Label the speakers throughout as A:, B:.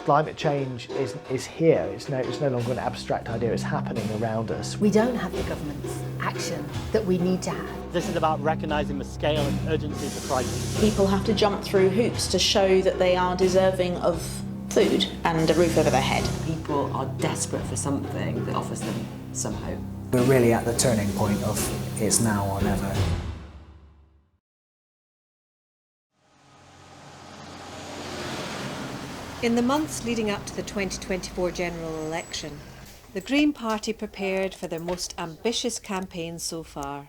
A: Climate change is here. It's no longer an abstract idea. It's happening around us.
B: We don't have the government's action that we need to have.
C: This is about recognising the scale and urgency of the crisis.
D: People have to jump through hoops to show that they are deserving of food and a roof over their head.
E: People are desperate for something that offers them some hope.
F: We're really at the turning point of it's now or never.
G: In the months leading up to the 2024 general election, the Green Party prepared for their most ambitious campaign so far.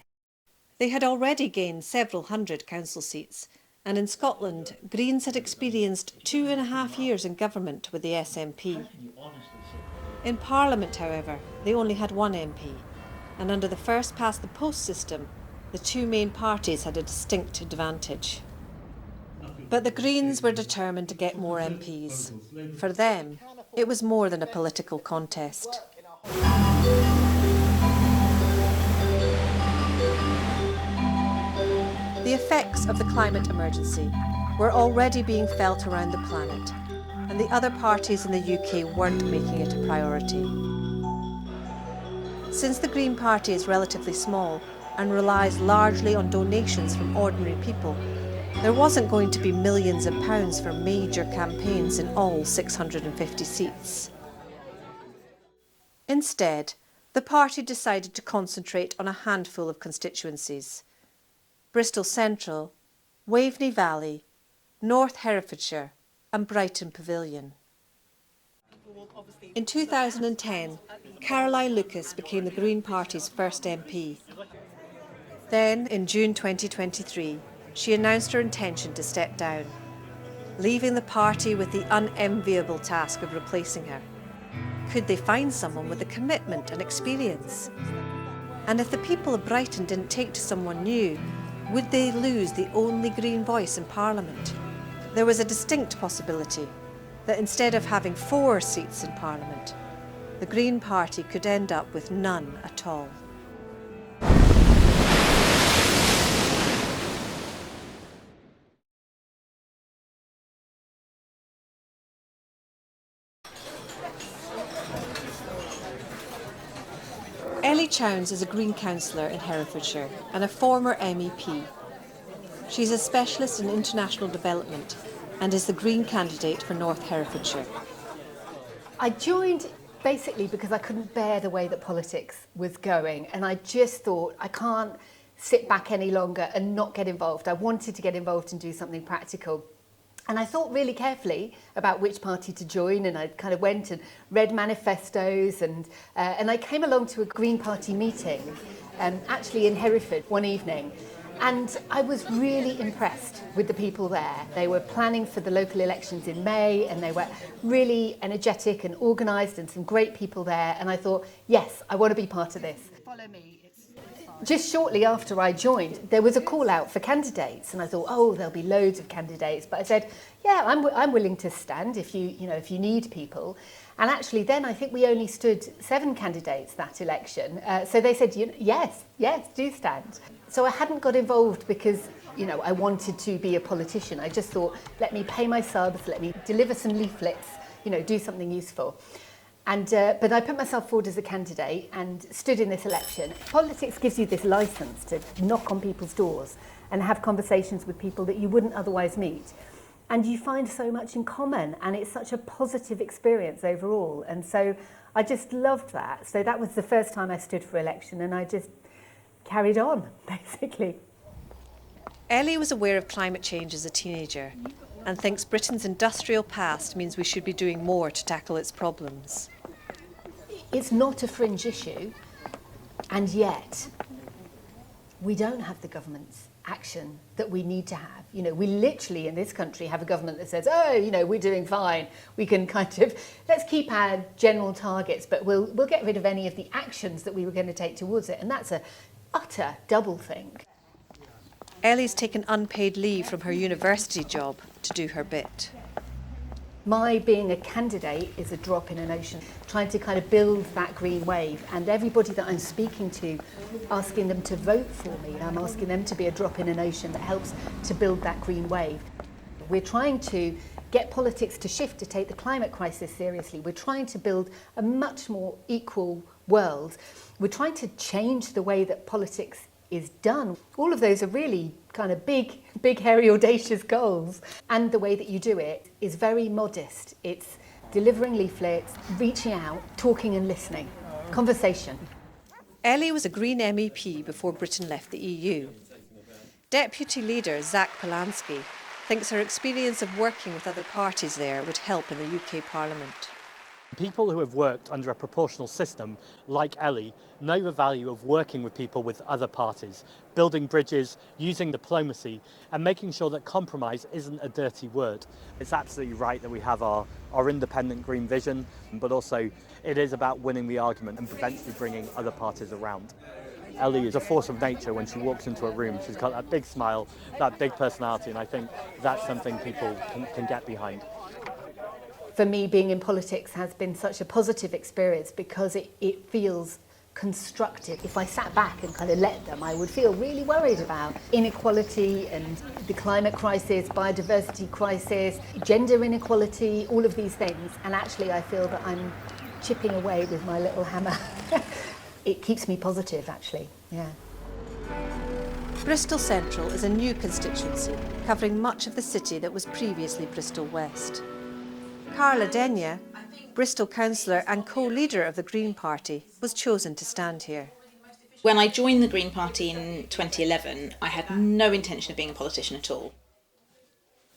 G: They had already gained several hundred council seats, and in Scotland, Greens had experienced 2.5 years in government with the SNP. In Parliament, however, they only had one MP, and under the first past the post system, the two main parties had a distinct advantage. But the Greens were determined to get more MPs. For them, it was more than a political contest. The effects of the climate emergency were already being felt around the planet, and the other parties in the UK weren't making it a priority. Since the Green Party is relatively small and relies largely on donations from ordinary people, there wasn't going to be millions of pounds for major campaigns in all 650 seats. Instead, the party decided to concentrate on a handful of constituencies: Bristol Central, Waveney Valley, North Herefordshire and Brighton Pavilion. In 2010, Caroline Lucas became the Green Party's first MP. Then, in June 2023, she announced her intention to step down, leaving the party with the unenviable task of replacing her. Could they find someone with the commitment and experience? And if the people of Brighton didn't take to someone new, would they lose the only Green voice in Parliament? There was a distinct possibility that instead of having 4 seats in Parliament, the Green Party could end up with none at all. Ellie Chowns is a Green councillor in Herefordshire and a former MEP. She's a specialist in international development and is the Green candidate for North Herefordshire.
B: I joined basically because I couldn't bear the way that politics was going, and I just thought I can't sit back any longer and not get involved. I wanted to get involved and do something practical. And I thought really carefully about which party to join, and I kind of went and read manifestos, and I came along to a Green Party meeting, actually in Hereford one evening, and I was really impressed with the people there. They were planning for the local elections in May, and they were really energetic and organised, and some great people there, and I thought, yes, I want to be part of this. Follow me. Just shortly after I joined, there was a call out for candidates, and I thought, oh, there'll be loads of candidates. But I said, yeah, I'm willing to stand if you need people. And actually, then I think we only stood 7 candidates that election. So they said, yes, do stand. So I hadn't got involved because I wanted to be a politician. I just thought, let me pay my subs, let me deliver some leaflets, do something useful. And but I put myself forward as a candidate and stood in this election. Politics gives you this license to knock on people's doors and have conversations with people that you wouldn't otherwise meet. And you find so much in common, and it's such a positive experience overall. And so I just loved that. So that was the first time I stood for election, and I just carried on, basically.
G: Ellie was aware of climate change as a teenager and thinks Britain's industrial past means we should be doing more to tackle its problems.
B: It's not a fringe issue, and yet we don't have the government's action that we need to have. We literally in this country have a government that says, oh, we're doing fine. We can let's keep our general targets, but we'll get rid of any of the actions that we were going to take towards it. And that's a utter double think.
G: Ellie's taken unpaid leave from her university job to do her bit.
B: My being a candidate is a drop in an ocean, trying to kind of build that green wave, and everybody that I'm speaking to, asking them to vote for me, I'm asking them to be a drop in an ocean that helps to build that green wave. We're trying to get politics to shift to take the climate crisis seriously. We're trying to build a much more equal world. We're trying to change the way that politics is done. All of those are really kind of big, hairy, audacious goals. And the way that you do it is very modest. It's delivering leaflets, reaching out, talking and listening. Conversation.
G: Ellie was a Green MEP before Britain left the EU. Deputy Leader Zach Polanski thinks her experience of working with other parties there would help in the UK Parliament.
C: People who have worked under a proportional system, like Ellie, know the value of working with people with other parties, building bridges, using diplomacy, and making sure that compromise isn't a dirty word. It's absolutely right that we have our independent green vision, but also it is about winning the argument and eventually bringing other parties around. Ellie is a force of nature. When she walks into a room, she's got that big smile, that big personality, and I think that's something people can get behind.
B: For me, being in politics has been such a positive experience because it feels constructive. If I sat back and kind of let them, I would feel really worried about inequality and the climate crisis, biodiversity crisis, gender inequality, all of these things. And actually, I feel that I'm chipping away with my little hammer. It keeps me positive, actually, yeah.
G: Bristol Central is a new constituency covering much of the city that was previously Bristol West. Carla Denyer, Bristol councillor and co-leader of the Green Party, was chosen to stand here.
D: When I joined the Green Party in 2011, I had no intention of being a politician at all.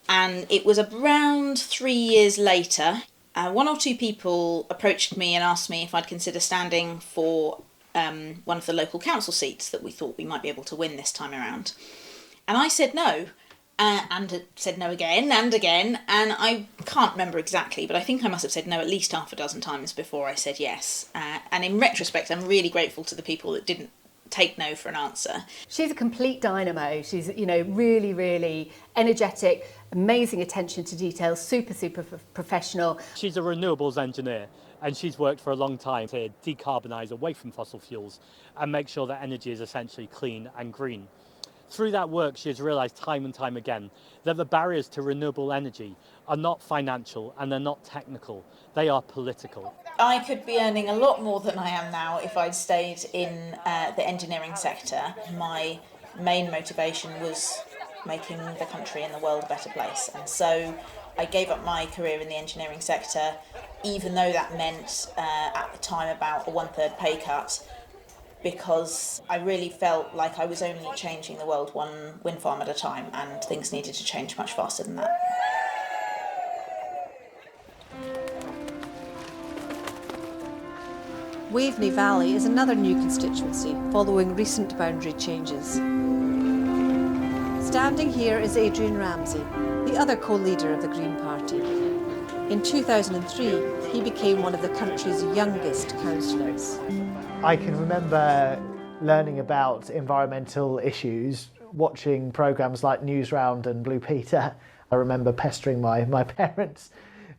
D: And it was around 3 years later, one or two people approached me and asked me if I'd consider standing for one of the local council seats that we thought we might be able to win this time around. And I said no. And said no again and again, and I can't remember exactly, but I think I must have said no at least half a dozen times before I said yes. And in retrospect, I'm really grateful to the people that didn't take no for an answer.
B: She's a complete dynamo. She's, really, really energetic, amazing attention to detail, super professional.
C: She's a renewables engineer, and she's worked for a long time to decarbonise away from fossil fuels and make sure that energy is essentially clean and green. Through that work, she has realised time and time again that the barriers to renewable energy are not financial and they're not technical, they are political.
D: I could be earning a lot more than I am now if I'd stayed in the engineering sector. My main motivation was making the country and the world a better place. And so I gave up my career in the engineering sector, even though that meant at the time about a 1/3 pay cut, because I really felt like I was only changing the world one wind farm at a time, and things needed to change much faster than that.
G: Waveney Valley is another new constituency following recent boundary changes. Standing here is Adrian Ramsey, the other co-leader of the Green Party. In 2003, he became one of the country's youngest councillors.
A: I can remember learning about environmental issues, watching programmes like Newsround and Blue Peter. I remember pestering my parents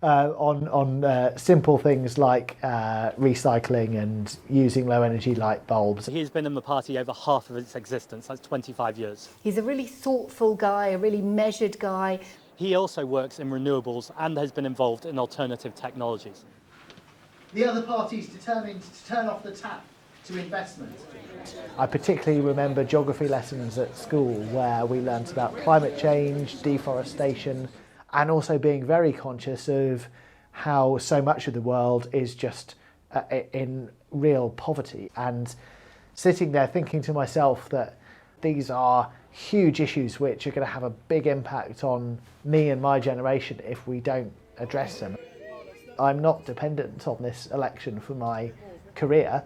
A: on simple things like recycling and using low energy light bulbs.
C: He's been in the party over half of its existence, that's 25 years.
B: He's a really thoughtful guy, a really measured guy.
C: He also works in renewables and has been involved in alternative technologies.
A: The other party's determined to turn off the tap to investment. I particularly remember geography lessons at school where we learnt about climate change, deforestation, and also being very conscious of how so much of the world is just in real poverty. And sitting there thinking to myself that these are huge issues which are going to have a big impact on me and my generation if we don't address them. I'm not dependent on this election for my career.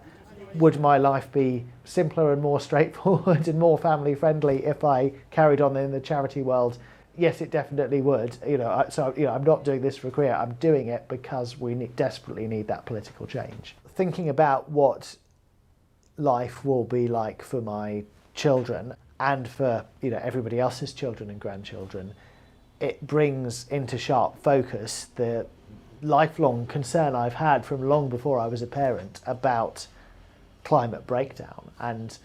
A: Would my life be simpler and more straightforward and more family friendly if I carried on in the charity world? Yes, it definitely would. I'm not doing this for a career. I'm doing it because we desperately need that political change. Thinking about what life will be like for my children and for everybody else's children and grandchildren, it brings into sharp focus the lifelong concern I've had from long before I was a parent about climate breakdown. And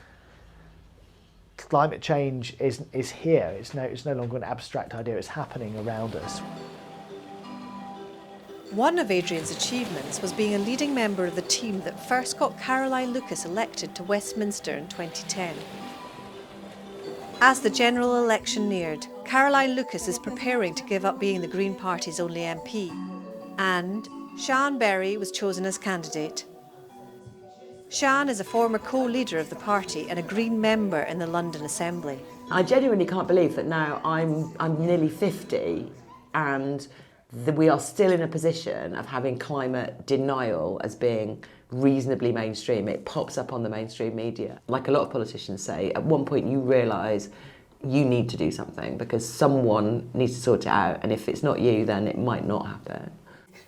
A: climate change is here. It's no longer an abstract idea. It's happening around us.
G: One of Adrian's achievements was being a leading member of the team that first got Caroline Lucas elected to Westminster in 2010. As the general election neared, Caroline Lucas is preparing to give up being the Green Party's only MP, and Sian Berry was chosen as candidate. Sian is a former co-leader of the party and a Green member in the London Assembly.
E: I genuinely can't believe that now I'm nearly 50 and we are still in a position of having climate denial as being reasonably mainstream. It pops up on the mainstream media. Like a lot of politicians say, at one point you realise you need to do something because someone needs to sort it out, and if it's not you, then it might not happen.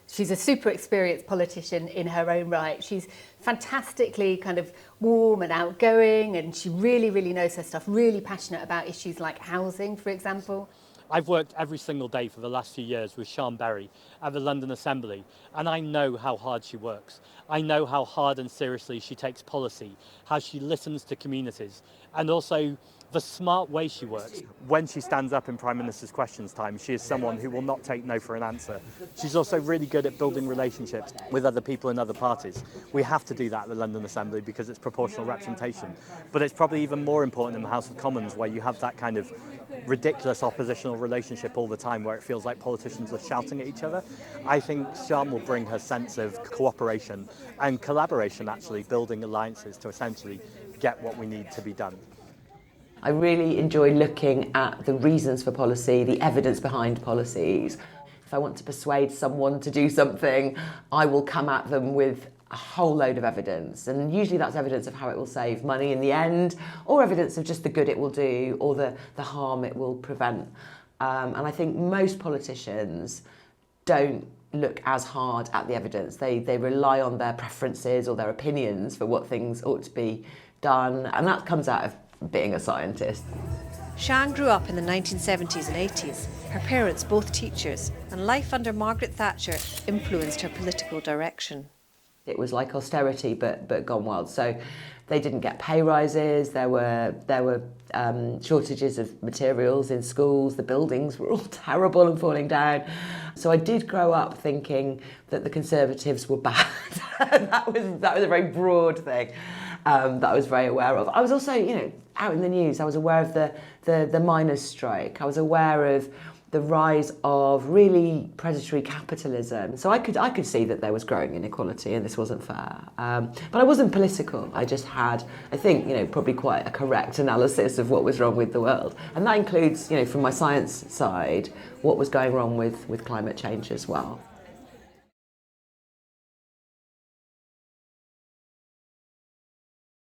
B: She's a super experienced politician in her own right. She's fantastically kind of warm and outgoing, and she really, really knows her stuff, really passionate about issues like housing, for example.
C: I've worked every single day for the last few years with Sian Berry at the London Assembly, and I know how hard she works. I know how hard and seriously she takes policy, how she listens to communities, and also the smart way she works. When she stands up in Prime Minister's Questions Time, she is someone who will not take no for an answer. She's also really good at building relationships with other people in other parties. We have to do that at the London Assembly because it's proportional representation. But it's probably even more important in the House of Commons, where you have that kind of ridiculous oppositional relationship all the time where it feels like politicians are shouting at each other. I think Sian will bring her sense of cooperation and collaboration, actually, building alliances to essentially get what we need to be done.
E: I really enjoy looking at the reasons for policy, the evidence behind policies. If I want to persuade someone to do something, I will come at them with a whole load of evidence, and usually that's evidence of how it will save money in the end, or evidence of just the good it will do or the harm it will prevent. And I think most politicians don't look as hard at the evidence. They rely on their preferences or their opinions for what things ought to be done, and that comes out of being a scientist.
G: Sian grew up in the 1970s and 80s. Her parents both teachers, and life under Margaret Thatcher influenced her political direction.
E: It was like austerity, but gone wild. So they didn't get pay rises. There were shortages of materials in schools. The buildings were all terrible and falling down. So I did grow up thinking that the Conservatives were bad. that was a very broad thing that I was very aware of. I was also, out in the news. I was aware of the miners' strike. I was aware of the rise of really predatory capitalism. So I could see that there was growing inequality and this wasn't fair. But I wasn't political. I just had, I think, probably quite a correct analysis of what was wrong with the world. And that includes, from my science side, what was going wrong with climate change as well.